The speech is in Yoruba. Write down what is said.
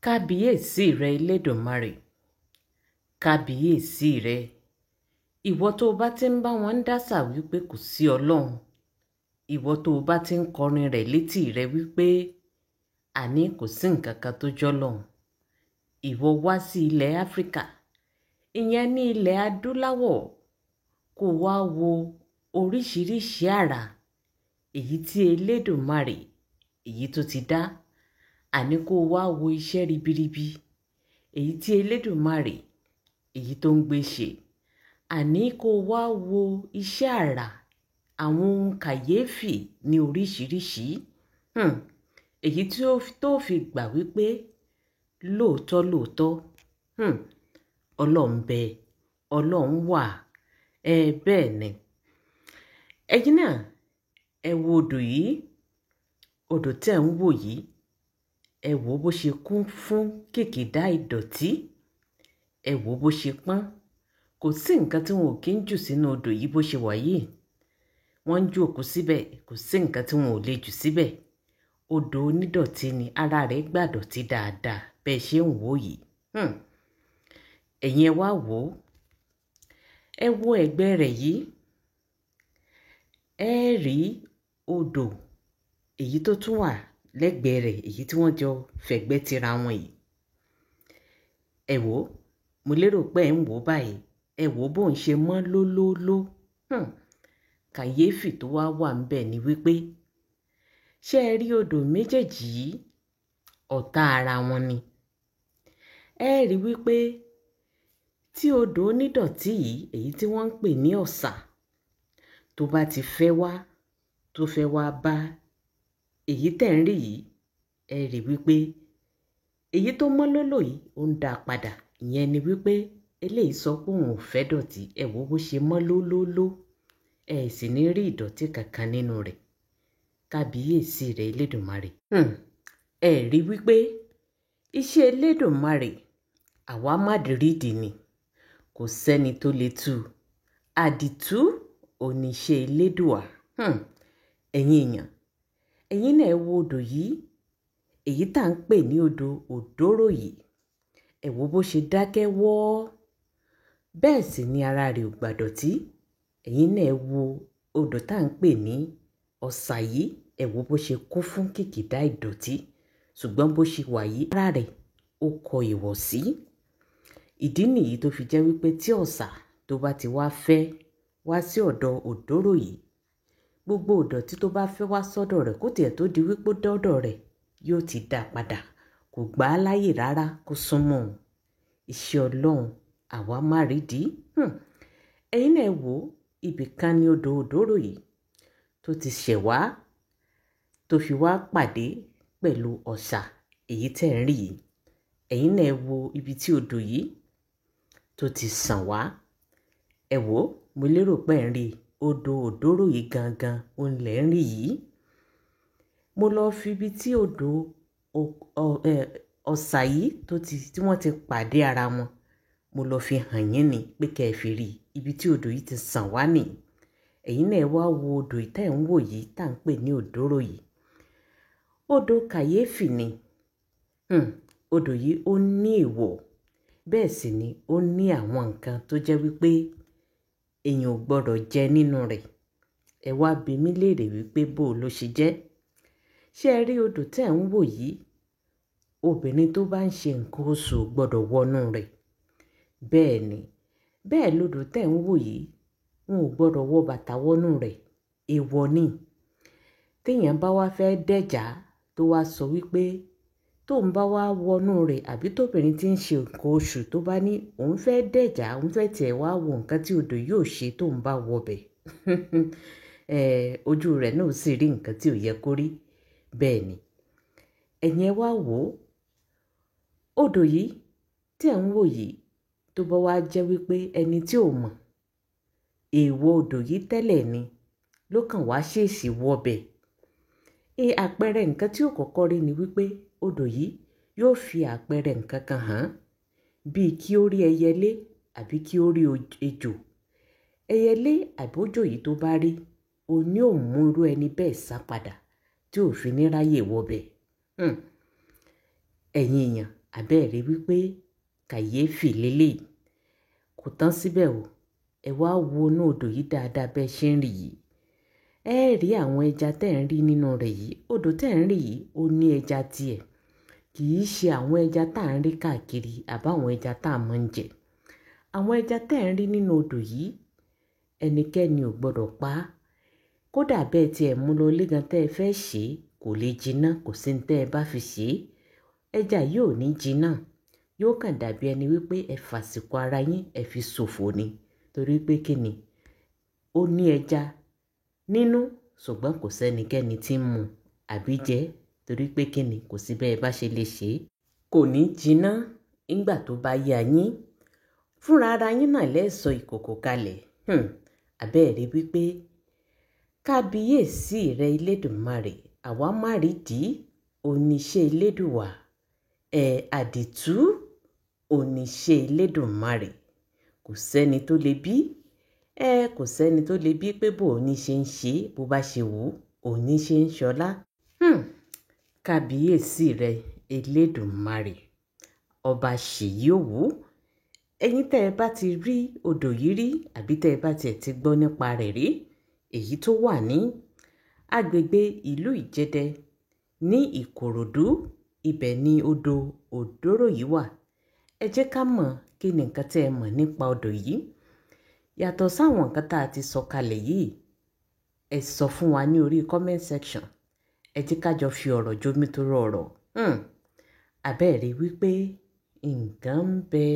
Kábíyèsí rẹ Elédùmarè, kábíyèsí rẹ, ìwọ tó bá ti ń bá wọn dásà wípé kò sí ọlọ́run, ìwọ tó bá ti ń kọrin rẹ̀ létí rẹ wípé àní kò sí nǹkan kan tó jọ́lọ́run, ìwọ wá sí ilẹ̀ Áfíríkà, ìyẹn ní ilẹ̀ adúláwọ̀, kó wá wo oríṣiríṣi àrà èyí tí Elédùmarè èyí tó ti dá, àní kó wá wo iṣẹ́ ribiribi èyí tí Elédùmarè èyí tó ń gbé ṣe, àní kó wá wo iṣẹ́ àrà àwọn ohun kàyéfì ní oríṣiríṣi, èyí tí ó tó fi gbà wípé lóòótọ́ lóòótọ́ Ọlọ́run bẹ, Ọlọ́run wà, bẹ́ẹ̀ ni. Ẹ̀yin náà ẹ wo odò yìí, odò tẹ́ ń wò yìí, ẹ wò bó ṣe kún fún kìkìdá ìdọ̀tí, ẹ wò bó ṣe pọ́n, kò sí nǹkan tí wọn ò kí ń jù sínú odò yìí bó ṣe wà yìí, wọ́n ń jù òkú síbẹ̀, kò sí nǹkan tí wọn ò lè jù síbẹ̀. Odò onídọ̀tí ni, ara rẹ̀ gbàdọ̀tí dáadáa bẹ́ẹ̀ ṣe ń wò yìí. Ẹ̀yin ẹ wá wò ó, ẹ wo ẹ̀gbẹ́ rẹ̀ yìí, ẹ rí odò èyí tó tún wà lẹ́gbẹ̀ẹ́ rẹ̀ èyí tí wọ́n jọ fẹ̀gbẹ́ tira wọn yìí. Ẹ wò ó, mo lérò pé ẹ ń wò ó báyìí, ẹ wò ó bó ń ṣe mọ́ lólóló. Kàyéfì tó wá wà ń bẹ̀ ni wípé ṣé ẹ rí odò méjèèjì yìí, ọ̀tá ara wọn ni. Ẹ rí wípé tí odò onídọ̀tí yìí èyí tí wọ́n ń pè ní Ọ̀sà tó bá ti fẹ́ wá, tó fẹ́ wá bá èyí tẹ̀ ń rí yìí, ẹ rí wípé èyí tó mọ́ lólò yìí ó ń dá padà, ìyẹn ni wípé eléyìí sọ pé òun ò fẹ́ dọ̀tí, ẹ wò bó ṣe mọ́ lólóló, ẹ sì ní rí ìdọ̀tí kankan nínú rẹ̀. Kábíyèsí rẹ̀ Elédùmarè. Ẹ rí wípé iṣẹ́ Elédùmarè àwa mádìrídì ni, kò sẹ́ni tó lè tú, àdìtú oníṣẹ́ Elédùà. Ẹ̀yin èèyàn, ẹ̀yin náà ẹ wo odò yìí, èyí tá à ń pè ní odò Òdóró yìí, ẹ wò bó ṣe dákẹ́ wọ́, bẹ́ẹ̀ sì ni ara rẹ̀ ò gbàdọ̀tí. Ẹ̀yin náà ẹ wo odò tá à ń pè ní Ọ̀sà yìí, ẹ wò bó ṣe kún fún kìkìdá ìdọ̀tí, ṣùgbọ́n bó ṣe wà yìí, ara rẹ̀ ó kọ ìwọ̀sí. Ìdí nìyí tó fi jẹ́ wípé tí Ọ̀sà tó bá ti wá fẹ́ wá sí ọ̀dọ̀ Òdóró yìí, gbogbo ìdọ̀tí tó bá fẹ́ wá sọ́dọ̀ rẹ̀ kó tiẹ̀ tó di wípé dọ́dọ̀ rẹ̀ yóò ti dá padà, kò gbà á láyè rárá kó súnmọ́ òun. Iṣẹ́ Ọlọ́run àwa má rídìí. Ẹ̀yin náà wò ó, ibì kan ni odò Òdóró yìí tó ti ṣẹ̀ wá, tó fi wá pàdé pẹ̀lú Ọ̀sà èyí tẹ̀ ń rí yìí. Ẹ̀yin náà wo ibi tí odò yìí tó ti sàn wá. Ẹ wò ó, mo lérò pé ẹ̀ ń rí odò Òdóró yìí gangan òun lẹ̀ ń rí yìí. Mo lọ fi ibi tí odò Ọ̀sà yìí tí wọ́n ti pàdé ara wọn, mo lọ fi hàn yín ni pé kẹ́ ẹ fi rí ibi tí odò yìí ti sàn wá nì. Ẹ̀yin náà wá wo odò ìtẹ́ ń wò yìí tá à ń pè ní Òdóró yìí. Odò kàyéfì ni. Odò yìí ó ní èèwọ̀, bẹ́ẹ̀ sì ni ó ní àwọn nǹkan tó jẹ́ wípé èèyàn ò gbọ́dọ̀ jẹ nínú rẹ̀. Ẹ wá bi mí léèrè wípé bó ló ṣe jẹ́. Ṣé ẹ rí odò tẹ́ ń wò yìí, obìnrin tó bá ń ṣe nǹkan oṣù ò gbọ́dọ̀ wọnú rẹ̀. Bẹ́ẹ̀ ni, bẹ́ẹ̀ lodò tẹ́ ń wò yìí, wọn ò gbọ́dọ̀ wọ bàtà wọnú rẹ̀, èèwọ̀ ni. Téèyàn bá wá fẹ́ dẹ̀já tó wá sọ wípé tóun bá wá wọnú rẹ̀, àbí tóbìnrin tí ń ṣe nǹkan oṣù tó bá ní òun fẹ́ dẹ̀já, òun fẹ́ tiẹ̀ wá wo nǹkan tí odò yóò ṣe tóun bá wọbẹ̀, ojú rẹ̀ náà sì rí nǹkan tí ò yẹ kó rí. Bẹ́ẹ̀ ni, ẹ̀yin ẹ wá wò ó, odò yìí tí ẹ̀ ń wò yìí tó bá wá jẹ́ wípé ẹni tí ò mọ̀ èèwọ̀ odò yìí tẹ́lẹ̀ ni ló kàn wá ṣèèṣì wọbẹ̀. Àpẹẹrẹ nǹkan tí ó kọ́kọ́ rí ni wípé odò yìí yóò fi àpẹẹrẹ nǹkan kan hàn, bíi kí ó rí ẹyẹlé àbí kí ó rí ejò. Ẹyẹlé àbójò yìí tó bá rí, òní ò mú irú ẹni bẹ́ẹ̀ sá padà tí ò fi ní ráyè wọbẹ̀. Ẹ̀yin èèyàn, àbẹ́ẹ̀rí wípé kàyéfì lélẹ́yìí. Kò tán síbẹ̀ o, ẹ wá wo inú odò yìí dáadáa bẹ́ẹ̀ ṣe ń rí yìí. Ẹ rí àwọn ẹja tẹ́ ń rí nínú rẹ̀ yìí. Odò tẹ́ ń rí yìí ó ní ẹja tiẹ̀. Kì í ṣe àwọn ẹja tá à ń rí káàkiri àbáwọn ẹja tá à mọ́ ń jẹ. Àwọn ẹja tẹ́ ń rí nínú odò yìí ẹnikẹ́ni ò gbọ́dọ̀ pa á. Kódà bẹ́ẹ̀ tí ẹ mú lọ ilé gan tẹ́ ẹ fẹ́ sè é kò lè jiná, kò sí ní tẹ́ ẹ bá fi sè é. Ẹja yìí ò ní jiná. Yóò kàn dàbí ẹni wípé ẹ fàsìkò ara yín ẹ fi ṣòfò ni. Torí pé kí ni? Ó ní ẹja nínú ṣùgbọ́n kò sẹ́nikẹ́ni tí ń mu àbí jẹ. Torí pé kí ni? Kò sí bẹ́ẹ̀ bá ṣe lè ṣe é. Kò ní jiná nígbà tó bá yá yín. Fúnra ara yín náà lẹ́ sọ ìkòkò kalẹ̀. Àbẹ́ẹ̀rí wípé kábíyèsí rẹ Elédùmarè, àwa má rí dí oníṣẹ́ Elédùwà. Àdìtú oníṣẹ́ Elédùmarè. Kò sẹ́ni tó lè bí. Kò sẹ́ni tó lè bí pé bó ní ṣe ń ṣe bó bá ṣe wù òní ṣe ń ṣọlá. Kábíyèsí rẹ Elédùmarè, ọba ṣèyí òwú. Ẹ̀yin tẹ́ ẹ bá ti rí odò yìí rí àbí tẹ́ ẹ bá tiẹ̀ ti gbọ́ nípa rẹ̀ rí, èyí tó wà ní agbègbè ìlú Ìjẹ̀dẹ̀ ní Ìkòròdú, ibẹ̀ ni odò Òdóró yìí wà. Ẹ jẹ́ ká mọ̀ kí ni nǹkan tẹ́ ẹ mọ̀ nípa odò yìí. Yàtọ̀ sáwọn nǹkan tá a ti sọ kalẹ̀ yìí, ẹ sọ fún wa ní orí comment section. Ẹ jẹ́ ká jọ fi ọ̀rọ̀ jómitóró ọ̀rọ̀. Àbẹ́ẹ̀rí wípé nǹkan ń bẹ.